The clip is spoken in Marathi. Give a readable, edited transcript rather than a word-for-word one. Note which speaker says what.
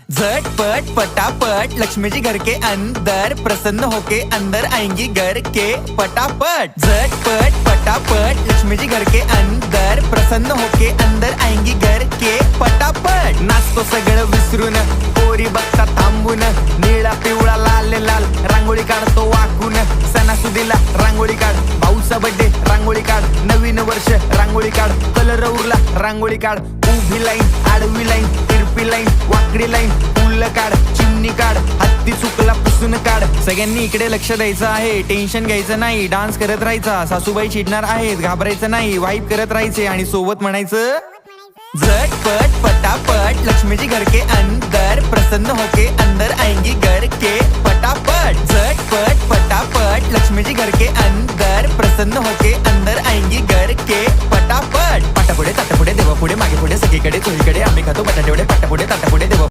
Speaker 1: झटपट पटापट लक्ष्मी जी घर के अंदर प्रसन्न होके अंदर आएंगी घर के पटापट। झटपट पटापट लक्ष्मी जी घर के अंदर प्रसन्न होके अंदर आएंगी घर के पटापट। नाचतो सगळं विसरून पोरी बघता थांबून, निळा पिवळा लाल लाल रांगोळी काढतो वाकून। सणासुदीला रांगोळी काढ, भाऊचा बर्थडे रांगोळी काढ, नवीन वर्ष रांगोळी काढ, कलर उरला रांगोळी काढ। उभी लाईन, आडवी लाईन, तिरपी लाईन, वाकडी लाईन, फुल काढ, चिमणी काढ, हत्ती चुकला पुसून काढ। सगळ्यांनी इकडे लक्ष द्यायचं आहे, टेन्शन घ्यायचं नाही, डान्स करत राहायचा। सासूबाई चिडणार आहेत, घाबरायचं नाही, वाईब करत राहायचे आणि सोबत म्हणायचं झटपट पटापट लक्ष्मी जी घर के अंदर प्रसन्न होके अंदर आएंगी घर के पटापट। झटपट पटापट लक्ष्मी जी घर के अंदर प्रसन्न होके अंदर आएंगी घर के पटापट। पाटापुढे ताटापुढे देवापुढे मागे पुढे सगळीकडे चोहीकडे आम्ही खातो बटाटेवडे। पाटापुढे ताटापुढे देवा